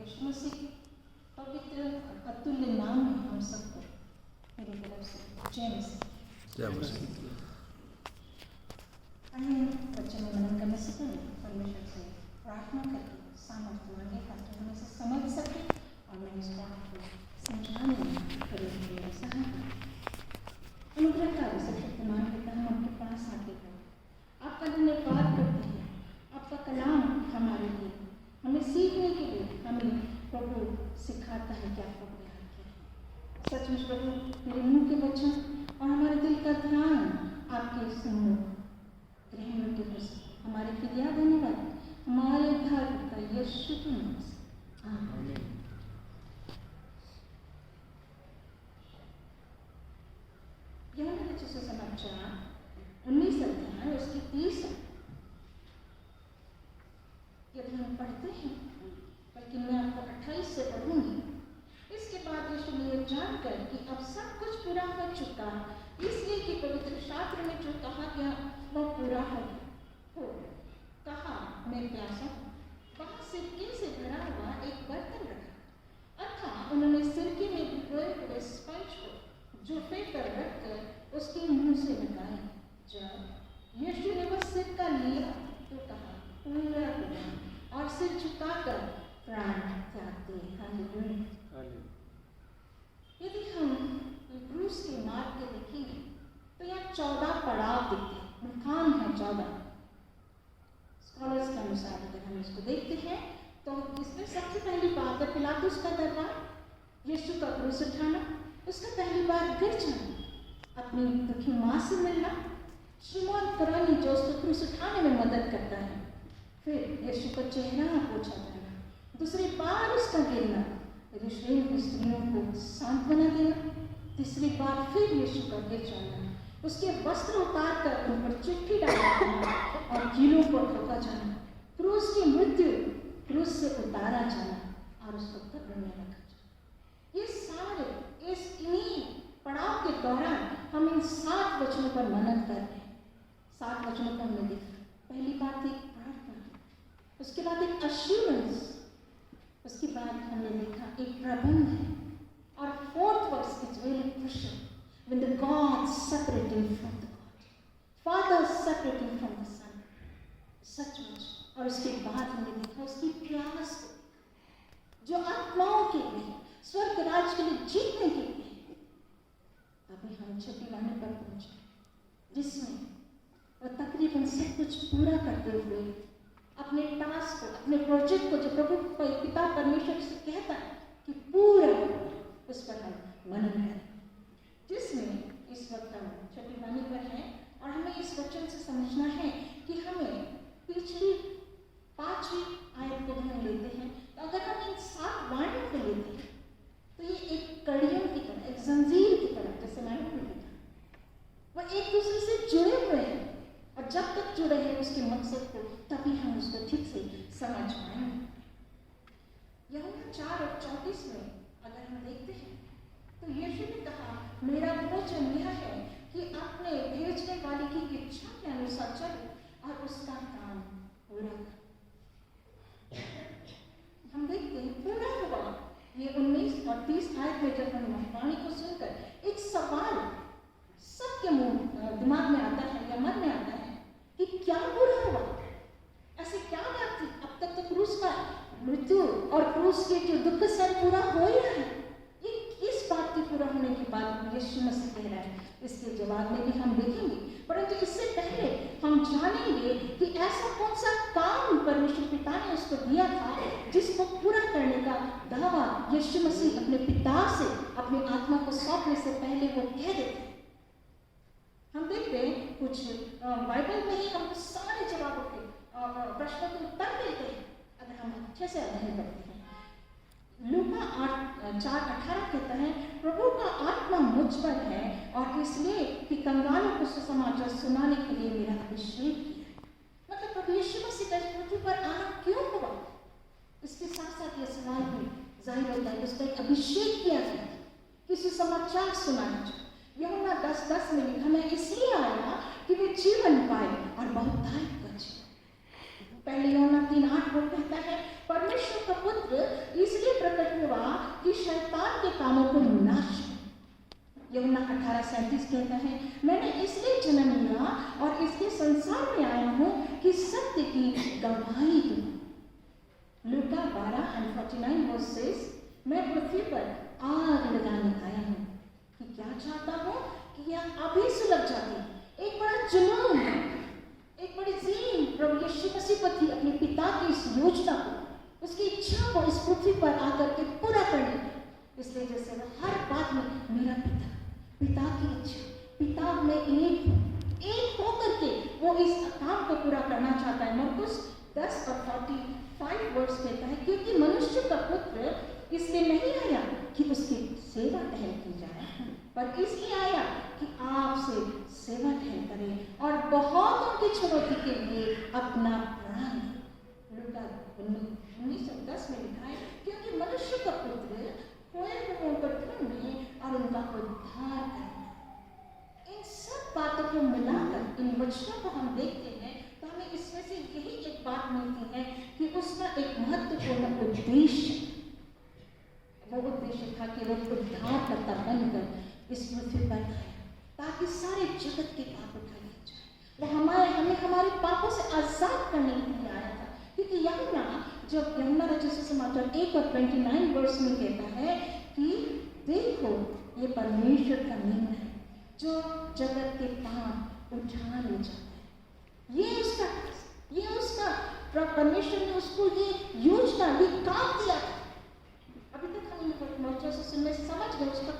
यीशु मसीह पवित्र अतुल्य नाम में हम सबको मेरी तरफ से जय मसीह। बच्चों में मनन करने से पहले परमेश्वर से प्रार्थना करके सामर्थ्य मांगे ताकि हम इसे समझ सके और मैं इस बात को समझाने में करेंगे सहायता। अनुग्रहकारी सर्वशक्तिमान पिता, हम आपके पास आते हैं, आपका धन्यवाद करते हैं। आपका कलाम हमारे लिए, हमें सीखने के लिए हमें प्रभु सिखाता है कि आपका प्यार क्या है। सचमुच प्रभु, मेरे मुंह के वचन और हमारे दिल का ध्यान आपके सम्मुख ग्रहण योग्य हो सके। हमारे फिदिया धन्यवाद हमारे उद्धारकर्ता यीशु के नाम से, आमीन। यूहन्ना रचित सुसमाचार 19 अध्याय उसकी 30 यदि हम पढ़ते हैं, बल्कि मैं आपको 28 से पढ़ूंगी। इसके बाद यीशु ने यह जानकर कि अब सब कुछ पूरा हो चुका, इसलिए कि पवित्र शास्त्र में जो कहा गया वह पूरा हो कहा, मैं प्यासा हूँ। वहाँ सिरके से भरा हुआ एक बर्तन रखा, अर्थात उन्होंने सिरके में भिगोए हुए स्पंज को जूफे पर रखकर उसके मुंह से लगाया। जब यीशु ने वह सिरका लिया तो कहा, पूरा हुआ, और सिर झुकाकर प्राण त्याग दिए। हालेलुया। यदि हम क्रूस के मार्ग के देखेंगे तो यहाँ 14 पड़ाव दिखते हैं। मुकाम है 14। स्कॉलर्स के अनुसार अगर हम इसको देखते हैं तो इसमें सबसे पहली बात है पिलातुस का दरबार, यीशु का क्रूस उठाना, उसका पहली बार गिर जाना, अपनी दुखी माँ से मिलना, शिमोन कुरेनी जो उसको क्रूस उठाने में मदद करता है, फिर यीशु का चेहरा पोछा जाना, दूसरी बार उसका गिरना, यरूशलेम की स्त्रियों को सांत्वना देना, तीसरी बार फिर यीशु का गिर जाना, उसके वस्त्र उतार कर उन पर चिट्ठी डालना और कीलों पर ठोका जाना, क्रूस की मृत्यु, क्रूस से उतारा जाना और उसको कब्र में रखा जाना। ये सारे इन्हीं पड़ाव के दौरान हम इन 7 वचनों पर मनन कर रहे हैं। 7 वचनों पर हमने देखा, पहली बात एक प्रार्थना, उसके बाद एक अश्योरेंस, उसके बाद हमने देखा एक प्रबंध है, और 4th verse is really crucial. When the God separating from the God, Father separating from the Son, सचमुच। और उसके बाद हमने देखा उसकी प्यास को, जो आत्माओं के लिए, स्वर्ग राज के लिए जीतने के लिए। अभी हम 6 वाले पर पहुंचे, जिसमें वह तकरीबन सब कुछ पूरा करते हुए अपने टास्क को, अपने प्रोजेक्ट को, जो प्रभु पिता परमेश्वर से कहता है कि पूरा, उस पर हम मनन करें, जिसमें इस वक्त हम 6 वाणी पर हैं। और हमें इस वचन से समझना है कि हमें पिछली 5वीं आयत को हम लेते हैं, तो अगर हम इन 7 वाणियों को लेते हैं तो ये एक कड़ियों की तरह, एक जंजीर की तरह, जैसे मैंने देखा, वह एक दूसरे से जुड़े हुए हैं, और जब तक जुड़े हैं उसके मकसद को, तभी हम उसको ठीक से समझ पाएंगे। यूहन्ना 4 और 34 में अगर हम देखते हैं तो यीशु ने कहा, मेरा भोजन यह है कि अपने भेजने वाले की इच्छा के अनुसार चलो और उसका काम पूरा करो। हम देखते हैं पूरा हुआ। ये 19 और 30 आयत में जब हम वाणी को सुनकर एक सवाल सबके दिमाग में आता है या मन में आता है कि क्या पूरा हुआ, ऐसे क्या बात थी। अब तक तो क्रूस का मृत्यु और क्रूस के जो दुख सर पूरा हो ही रहा है, ये किस बात के पूरा होने की बात यीशु मसीह कह रहा है, इसके जवाब में भी हम देखेंगे। परंतु इससे पहले हम जानेंगे कि ऐसा कौन सा काम परमेश्वर पिता ने उसको दिया था जिसको पूरा करने का दावा यीशु मसीह अपने पिता से अपनी आत्मा को सौंपने से पहले वो कह देते। हम देखते हैं कुछ बाइबल में ही हमको सारे जवाबों के प्रश्नों के उत्तर मिलते हैं अगर हम अच्छे से अध्ययन करते हैं। लूका 4:18 कहता है, प्रभु का आत्मा मुझ पर है और इसलिए कि कंगालों को सुसमाचार सुनाने के लिए मेरा अभिषेक किया। मतलब प्रभु यीशु मसीह का पृथ्वी पर आना क्यों हुआ, इसके साथ साथ यह सवाल भी जाहिर होता है कि उसका एक अभिषेक किया गया, किसी समाचार सुनाना चाहिए। यूहन्ना 10:10 में लिखा, मैं इसलिए आया कि वे जीवन पाए और बहुतायत बचे। पहले यूहन्ना 3:8 को कहता है, परमेश्वर का पुत्र इस शैतान के कामों को नाश कर। यूहन्ना 18:37 कहता है, मैंने इसलिए जन्म लिया और इसके संसार में आया हूँ कि सत्य की गवाही दूं। लूका 12:49 मैं पृथ्वी पर आग लगाने आया हूँ कि क्या चाहता हूँ कि यह अभी सुलग जाती है। एक बड़ा जुनून, एक बड़ी ज़ीन प्रभु यीशु मसीह पर थी अपने पिता की इस योजना को, उसकी इच्छा को इस पृथ्वी पर आकर के पूरा करने की। इसलिए जैसे वह हर बात में मेरा पिता, पिता की इच्छा, पिता में एक होकर के वो इस काम को पूरा करना चाहता है। मरकुस 10:45 कहता है, क्योंकि मनुष्य का पुत्र इसलिए नहीं आया कि उसकी सेवा टहल की जाए, पर इसलिए आया कि आपसे सेवा टहल करे और बहुतों की चुनौती के लिए अपना प्राण दे। लूका 19:10 में लिखा है, क्योंकि मनुष्य का पुत्र खोए हुओं पर ढूंढने और उनका उद्धार करे। इन सब बातों को मिलाकर इन वचनों को हम देखते हैं तो हमें इसमें से यही एक बात मिलती है कि उसका एक महत्वपूर्ण उद्देश्य, वो उद्देश्य था कि वो उद्धारकर्ता बनकर इस पृथ्वी पर आया ताकि सारे जगत के पाप उठा लिए जाए। वो हमें हमारे पापों से आजाद करने के लिए आया था। क्योंकि यूहन्ना रचित सुसमाचार 1:29 में कहता है कि देखो ये परमेश्वर का नियम है जो जगत के पाप उठा ले जाता है। ये उसका परमेश्वर ने उसको ये योजना, ये काम दिया था। अभी तक हम इन से सुनने से समझ गए उसका